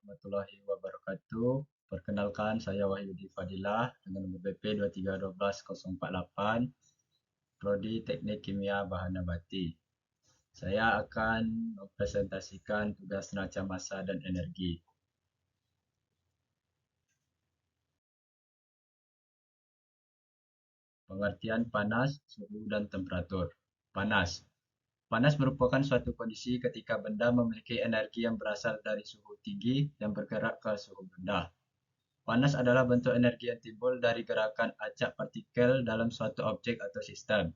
warahmatullahi wabarakatuh. Perkenalkan, saya Wahyudi Fadilah dengan nomor BP 2312048, Prodi Teknik Kimia Bahan Nabati. Saya akan mempresentasikan tugas neraca massa dan energi. Pengertian panas, suhu, dan temperatur. Panas. Panas merupakan suatu kondisi ketika benda memiliki energi yang berasal dari suhu tinggi yang bergerak ke suhu rendah. Panas adalah bentuk energi yang timbul dari gerakan acak partikel dalam suatu objek atau sistem.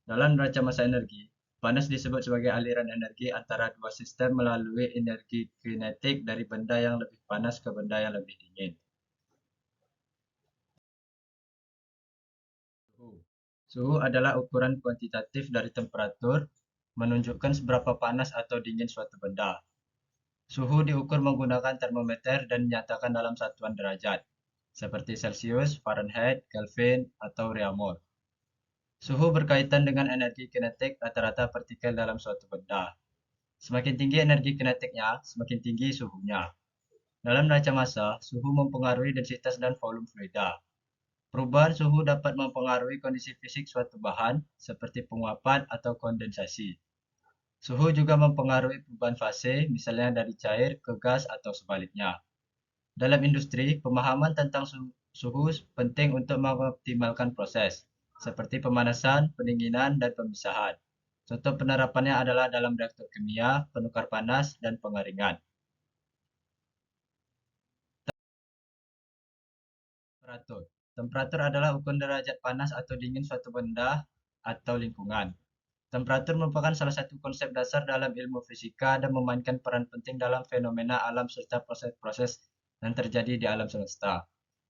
Dalam neraca massa energi, panas disebut sebagai aliran energi antara dua sistem melalui energi kinetik dari benda yang lebih panas ke benda yang lebih dingin. Suhu. Suhu adalah ukuran kuantitatif dari temperatur, menunjukkan seberapa panas atau dingin suatu benda. Suhu diukur menggunakan termometer dan dinyatakan dalam satuan derajat, seperti Celsius, Fahrenheit, Kelvin, atau Reaumur. Suhu berkaitan dengan energi kinetik rata-rata partikel dalam suatu benda. Semakin tinggi energi kinetiknya, semakin tinggi suhunya. Dalam neraca massa, suhu mempengaruhi densitas dan volume fluida. Perubahan suhu dapat mempengaruhi kondisi fisik suatu bahan, seperti penguapan atau kondensasi. Suhu juga mempengaruhi perubahan fase, misalnya dari cair ke gas atau sebaliknya. Dalam industri, pemahaman tentang suhu penting untuk mengoptimalkan proses, seperti pemanasan, pendinginan, dan pemisahan. Contoh penerapannya adalah dalam reaktor kimia, penukar panas, dan pengeringan. Temperatur. Temperatur adalah ukuran derajat panas atau dingin suatu benda atau lingkungan. Temperatur merupakan salah satu konsep dasar dalam ilmu fisika dan memainkan peran penting dalam fenomena alam serta proses-proses yang terjadi di alam semesta.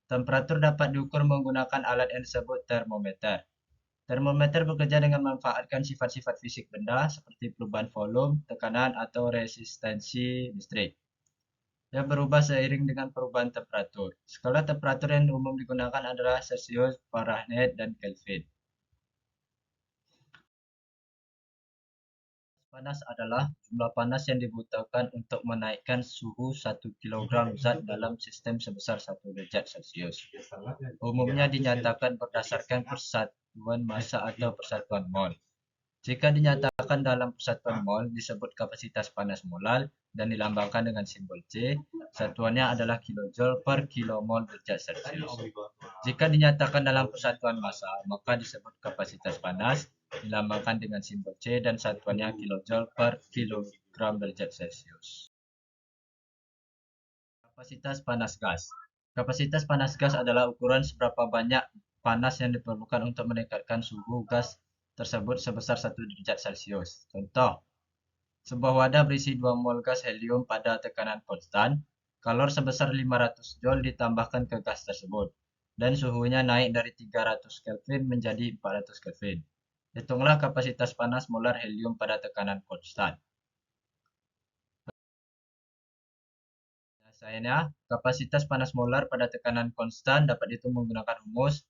Temperatur dapat diukur menggunakan alat yang disebut termometer. Termometer bekerja dengan memanfaatkan sifat-sifat fisik benda seperti perubahan volume, tekanan, atau resistensi listrik yang berubah seiring dengan perubahan temperatur. Skala temperatur yang umum digunakan adalah Celsius, Fahrenheit, dan Kelvin. Panas adalah jumlah panas yang dibutuhkan untuk menaikkan suhu 1 kg zat dalam sistem sebesar 1 derajat Celcius. Umumnya dinyatakan berdasarkan persatuan massa atau persatuan mol. Jika dinyatakan dalam persatuan mol, disebut kapasitas panas molar dan dilambangkan dengan simbol C. Satuannya adalah kilojoule per kilomol derajat Celcius. Jika dinyatakan dalam persatuan massa, maka disebut kapasitas panas, dilambangkan dengan simbol C dan satuannya kilojoule per kilogram derajat Celcius. Kapasitas panas gas. Kapasitas panas gas adalah ukuran seberapa banyak panas yang diperlukan untuk meningkatkan suhu gas tersebut sebesar 1 derajat Celcius. Contoh, sebuah wadah berisi 2 mol gas helium pada tekanan konstan, kalor sebesar 500 Joule ditambahkan ke gas tersebut, dan suhunya naik dari 300 Kelvin menjadi 400 Kelvin. Hitunglah kapasitas panas molar helium pada tekanan konstan. Biasanya, kapasitas panas molar pada tekanan konstan dapat dihitung menggunakan rumus.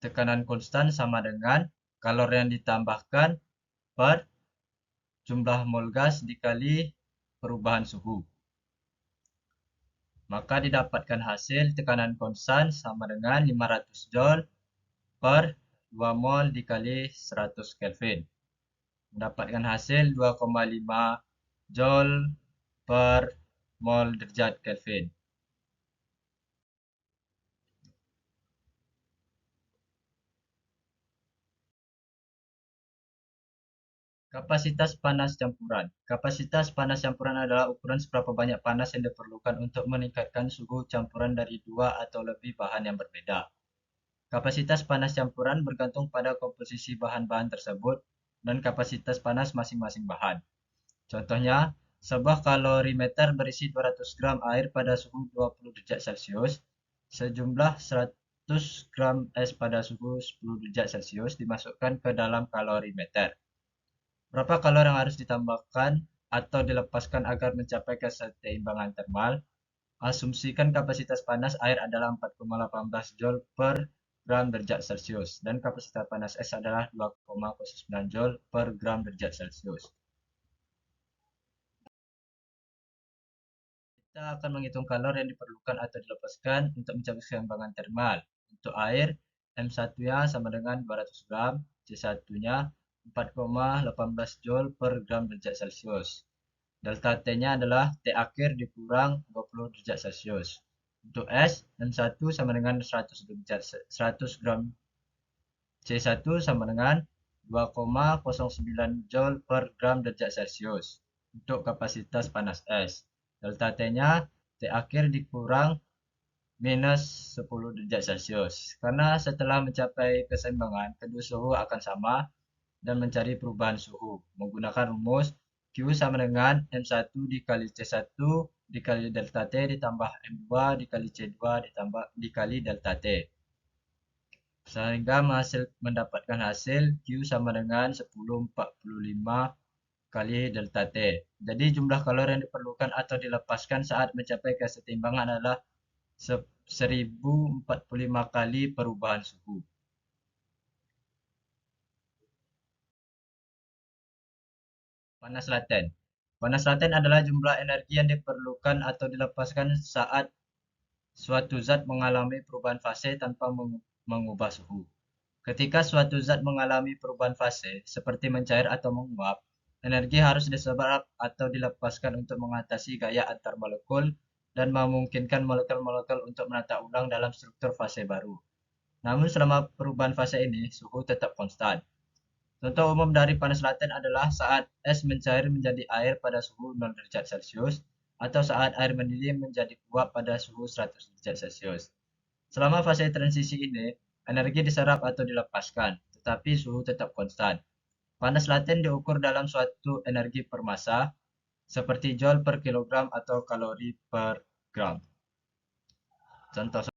Tekanan konstan sama dengan kalor yang ditambahkan per jumlah mol gas dikali perubahan suhu. Maka didapatkan hasil tekanan konstan sama dengan 500 Joule per 2 mol dikali 100 Kelvin. Mendapatkan hasil 2,5 Joule per mol derajat Kelvin. Kapasitas panas campuran. Kapasitas panas campuran adalah ukuran seberapa banyak panas yang diperlukan untuk meningkatkan suhu campuran dari dua atau lebih bahan yang berbeda. Kapasitas panas campuran bergantung pada komposisi bahan-bahan tersebut dan kapasitas panas masing-masing bahan. Contohnya, sebuah kalorimeter berisi 200 gram air pada suhu 20 derajat Celcius, sejumlah 100 gram es pada suhu 10 derajat Celcius dimasukkan ke dalam kalorimeter. Berapa kalori yang harus ditambahkan atau dilepaskan agar mencapai keseimbangan termal? Asumsikan kapasitas panas air adalah 4,18 Joule per gram derajat Celcius dan kapasitas panas es adalah 2,09 Joule per gram derajat Celcius. Kita akan menghitung kalor yang diperlukan atau dilepaskan untuk mencapai keseimbangan termal. Untuk air, M1-nya sama dengan 200 gram, C1-nya 4,18 Joule per gram derajat Celcius. Delta T-nya adalah T akhir dikurang 20 derajat Celcius. Untuk S, M1 sama dengan 100 gram, C1 sama dengan 2,09 Joule per gram derajat Celcius. Untuk kapasitas panas es, delta T-nya T akhir dikurang minus 10 derajat Celcius. Karena setelah mencapai keseimbangan, kedua suhu akan sama dan mencari perubahan suhu. Menggunakan rumus Q sama dengan M1 dikali C1 dikali delta T ditambah M2 dikali C2 dikali delta T. Sehingga mendapatkan hasil Q sama dengan 1045 kali delta T. Jadi jumlah kalori yang diperlukan atau dilepaskan saat mencapai kesetimbangan adalah 1045 kali perubahan suhu. Panas laten. Panas laten adalah jumlah energi yang diperlukan atau dilepaskan saat suatu zat mengalami perubahan fase tanpa mengubah suhu. Ketika suatu zat mengalami perubahan fase, seperti mencair atau menguap, energi harus diserap atau dilepaskan untuk mengatasi gaya antar molekul dan memungkinkan molekul-molekul untuk menata ulang dalam struktur fase baru. Namun selama perubahan fase ini, suhu tetap konstan. Contoh umum dari panas laten adalah saat es mencair menjadi air pada suhu 0 derajat Celcius atau saat air mendidih menjadi uap pada suhu 100 derajat Celcius. Selama fase transisi ini, energi diserap atau dilepaskan, tetapi suhu tetap konstan. Panas laten diukur dalam suatu energi per massa, seperti joule per kilogram atau kalori per gram. Contoh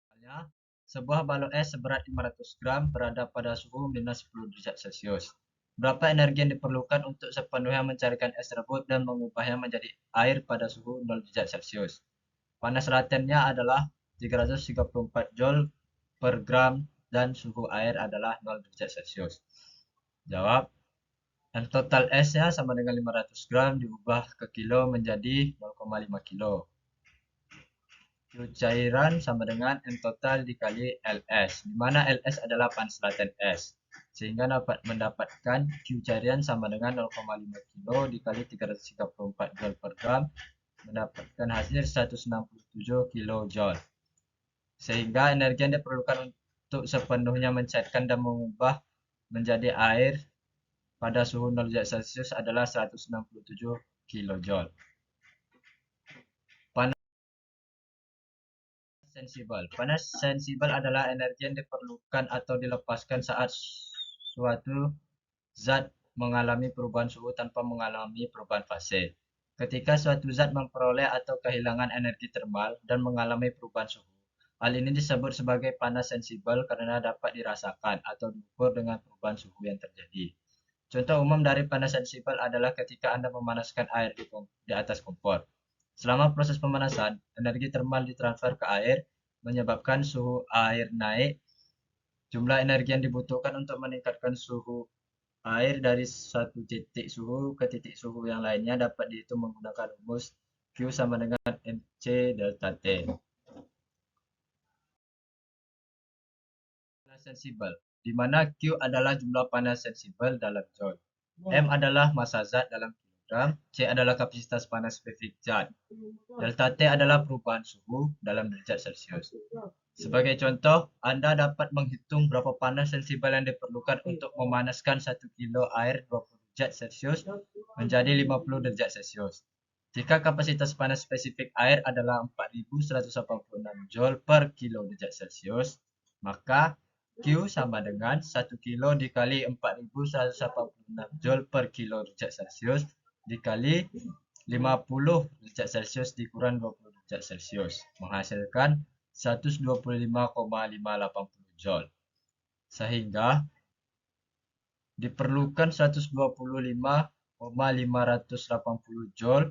soalnya, sebuah balok es seberat 500 gram berada pada suhu minus 10 derajat Celcius. Berapa energi yang diperlukan untuk sepenuhnya mencarikan es tersebut dan mengubahnya menjadi air pada suhu 0 derajat Celcius? Panas latennya adalah 334 Joule per gram dan suhu air adalah 0 derajat Celcius. Jawab, dan total esnya sama dengan 500 gram diubah ke kilo menjadi 0,5 kilo. Q cairan sama dengan M total dikali LS, di mana LS adalah panas laten es. Sehingga dapat mendapatkan Q cairan sama dengan 0,5 kilo dikali 334 Joule per gram, mendapatkan hasil 167 kilojoule. Sehingga energi yang diperlukan untuk sepenuhnya mencairkan dan mengubah menjadi air pada suhu 0 derajat Celcius adalah 167 kilojoule. Panas sensibel. Panas sensibel adalah energi yang diperlukan atau dilepaskan saat suatu zat mengalami perubahan suhu tanpa mengalami perubahan fase. Ketika suatu zat memperoleh atau kehilangan energi termal dan mengalami perubahan suhu, hal ini disebut sebagai panas sensibel karena dapat dirasakan atau diukur dengan perubahan suhu yang terjadi. Contoh umum dari panas sensibel adalah ketika Anda memanaskan air di atas kompor. Selama proses pemanasan, energi termal ditransfer ke air, menyebabkan suhu air naik. Jumlah energi yang dibutuhkan untuk meningkatkan suhu air dari satu titik suhu ke titik suhu yang lainnya dapat dihitung menggunakan rumus Q sama dengan MC delta T. Panas sensibel, di mana Q adalah jumlah panas sensibel dalam joule. M adalah massa zat dalam kilogram, C adalah kapasitas panas spesifik zat. Delta T adalah perubahan suhu dalam derajat Celcius. Sebagai contoh, Anda dapat menghitung berapa panas sensibel yang diperlukan untuk memanaskan 1 kilo air 20 derajat Celcius menjadi 50 derajat Celcius. Jika kapasitas panas spesifik air adalah 4186 Joule per kilo derajat Celcius, maka Q sama dengan 1 kilo dikali 4186 Joule per kilo derajat Celcius dikali 50 derajat Celcius dikurang 20 derajat Celcius, menghasilkan 125,580 Joule. Sehingga diperlukan 125,580 Joule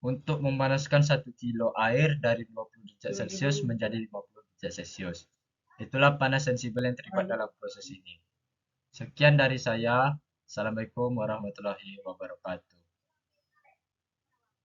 untuk memanaskan 1 kilo air dari 20 derajat Celcius menjadi 50 derajat Celcius. Itulah panas sensibel yang terlibat dalam proses ini. Sekian dari saya. Assalamualaikum warahmatullahi wabarakatuh.